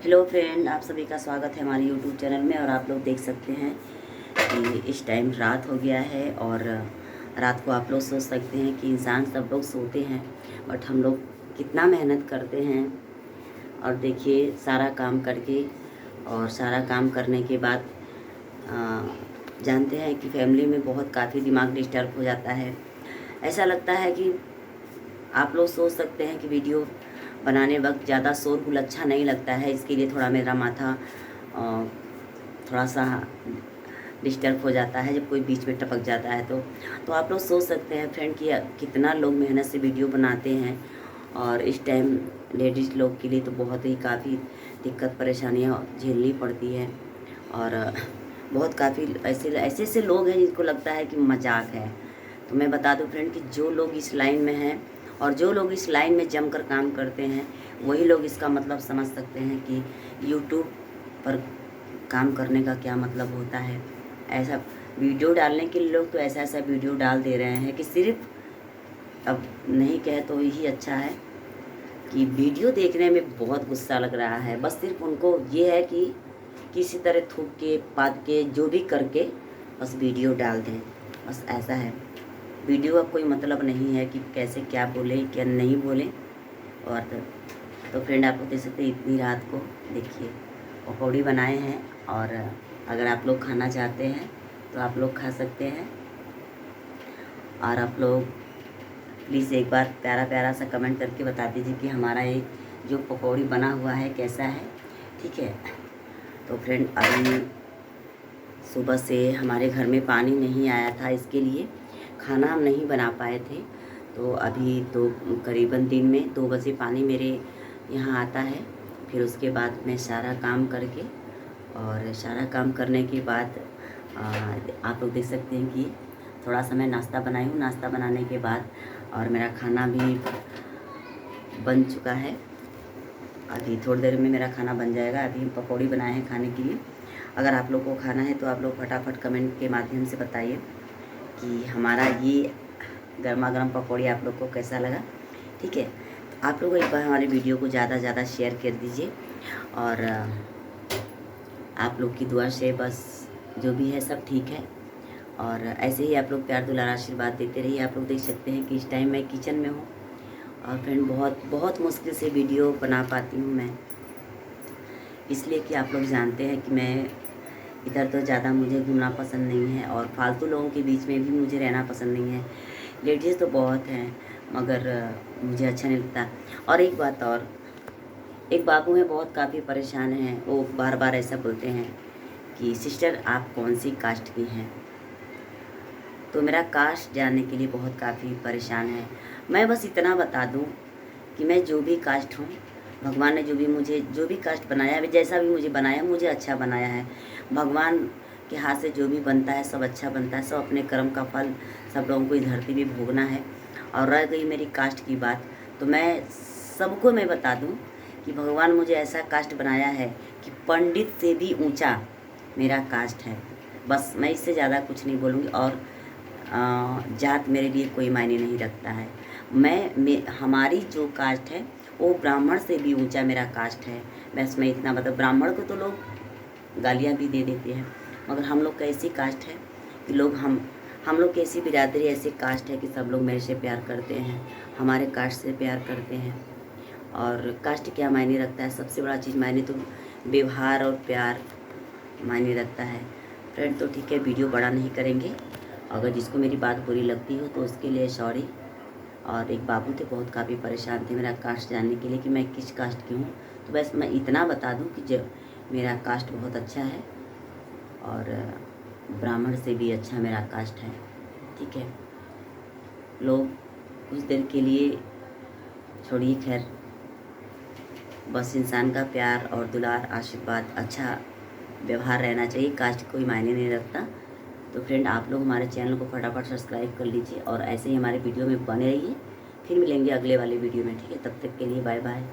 Hello friend, आप सभी का स्वागत है हमारे यूट्यूब चैनल में। और आप लोग देख सकते हैं कि इस टाइम रात हो गया है और रात को आप लोग सोच सकते हैं कि इंसान सब लोग सोते हैं, बट हम लोग कितना मेहनत करते हैं। और देखिए, सारा काम करके और सारा काम करने के बाद जानते हैं कि फैमिली में बहुत काफ़ी दिमाग डिस्टर्ब हो जाता है। ऐसा लगता है कि आप लोग सोच सकते हैं कि वीडियो बनाने वक्त ज़्यादा शोरगुल अच्छा नहीं लगता है। इसके लिए थोड़ा मेरा माथा थोड़ा सा डिस्टर्ब हो जाता है जब कोई बीच में टपक जाता है। तो आप लोग सोच सकते हैं फ्रेंड कि कितना लोग मेहनत से वीडियो बनाते हैं। और इस टाइम लेडीज़ लोग के लिए तो बहुत ही काफ़ी दिक्कत परेशानियाँ झेलनी पड़ती है। और बहुत काफ़ी ऐसे लोग हैं जिनको लगता है कि मजाक है। तो मैं बता दूं फ्रेंड कि जो लोग इस लाइन में हैं और जो लोग इस लाइन में जमकर काम करते हैं, वही लोग इसका मतलब समझ सकते हैं कि यूट्यूब पर काम करने का क्या मतलब होता है। ऐसा वीडियो डालने के लिए लोग तो ऐसा वीडियो डाल दे रहे हैं कि सिर्फ, अब नहीं कहे तो यही अच्छा है कि वीडियो देखने में बहुत गुस्सा लग रहा है। बस सिर्फ उनको ये है कि किसी तरह थूक के पाद के जो भी करके बस वीडियो डाल दें, बस ऐसा है। वीडियो का कोई मतलब नहीं है कि कैसे क्या बोले क्या नहीं बोले। और तो फ्रेंड, आप लोग देख सकते हैं इतनी रात को देखिए पकौड़ी बनाए हैं। और अगर आप लोग खाना चाहते हैं तो आप लोग खा सकते हैं। और आप लोग प्लीज़ एक बार प्यारा प्यारा सा कमेंट करके बता दीजिए कि हमारा ये जो पकौड़ी बना हुआ है कैसा है, ठीक है। तो फ्रेंड, अभी सुबह से हमारे घर में पानी नहीं आया था, इसके लिए खाना हम नहीं बना पाए थे। तो अभी तो करीबन दिन में 2 बजे पानी मेरे यहाँ आता है। फिर उसके बाद मैं सारा काम करके और सारा काम करने के बाद आप लोग देख सकते हैं कि थोड़ा सा मैं नाश्ता बनाई हूँ। नाश्ता बनाने के बाद और मेरा खाना भी बन चुका है। अभी थोड़ी देर में मेरा खाना बन जाएगा। अभी हम पकौड़ी बनाए हैं खाने के लिए। अगर आप लोग को खाना है तो आप लोग फटाफट कमेंट के माध्यम से बताइए कि हमारा ये गर्मा गर्म पकौड़ी आप लोग को कैसा लगा, ठीक है। तो आप लोग एक बार हमारे वीडियो को ज़्यादा से ज़्यादा शेयर कर दीजिए। और आप लोग की दुआ से बस जो भी है सब ठीक है। और ऐसे ही आप लोग प्यार दुलार आशीर्वाद देते रहिए। आप लोग देख सकते हैं कि इस टाइम मैं किचन में हूँ और फ्रेंड बहुत मुश्किल से वीडियो बना पाती हूँ मैं, इसलिए कि आप लोग जानते हैं कि मैं इधर तो ज़्यादा मुझे घूमना पसंद नहीं है और फालतू लोगों के बीच में भी मुझे रहना पसंद नहीं है। लेडीज़ तो बहुत हैं मगर मुझे अच्छा नहीं लगता। और एक बात और, एक बाबू हैं बहुत काफ़ी परेशान हैं। वो बार बार ऐसा बोलते हैं कि सिस्टर आप कौन सी कास्ट की हैं। तो मेरा कास्ट जानने के लिए बहुत काफ़ी परेशान है। मैं बस इतना बता दूं कि मैं जो भी कास्ट हूँ, भगवान ने जो भी मुझे जो भी कास्ट बनाया है, जैसा भी मुझे बनाया, मुझे अच्छा बनाया है। भगवान के हाथ से जो भी बनता है सब अच्छा बनता है। सब अपने कर्म का फल सब लोगों को इस धरती पे भोगना है। और रह गई मेरी कास्ट की बात, तो मैं सबको मैं बता दूं कि भगवान मुझे ऐसा कास्ट बनाया है कि पंडित से भी ऊंचा मेरा कास्ट है। बस मैं इससे ज़्यादा कुछ नहीं बोलूँगी। और जात मेरे लिए कोई मायने नहीं रखता है। हमारी जो कास्ट है वो ब्राह्मण से भी ऊंचा मेरा कास्ट है। बस मैं इतना बता, ब्राह्मण को तो लोग गालियाँ भी दे देते हैं, मगर हम लोग का ऐसी कास्ट है कि हम लोग की ऐसी बिरादरी ऐसी कास्ट है कि सब लोग मेरे से प्यार करते हैं, हमारे कास्ट से प्यार करते हैं। और कास्ट क्या मायने रखता है, सबसे बड़ा चीज़ मायने तो व्यवहार और प्यार मायने रखता है। फ्रेंड, तो ठीक है, वीडियो बड़ा नहीं करेंगे। अगर जिसको मेरी बात बुरी लगती हो तो उसके लिए सॉरी। और एक बाबू थे बहुत काफ़ी परेशान थे मेरा कास्ट जानने के लिए कि मैं किस कास्ट की हूँ। तो बस मैं इतना बता दूँ कि जो मेरा कास्ट बहुत अच्छा है और ब्राह्मण से भी अच्छा मेरा कास्ट है, ठीक है। लोग कुछ देर के लिए छोड़िए, खैर बस इंसान का प्यार और दुलार आशीर्वाद अच्छा व्यवहार रहना चाहिए। कास्ट कोई मायने नहीं रखता। तो फ्रेंड, आप लोग हमारे चैनल को फटाफट सब्सक्राइब कर लीजिए और ऐसे ही हमारे वीडियो में बने रहिए। फिर मिलेंगे अगले वाले वीडियो में, ठीक है। तब तक के लिए बाय बाय।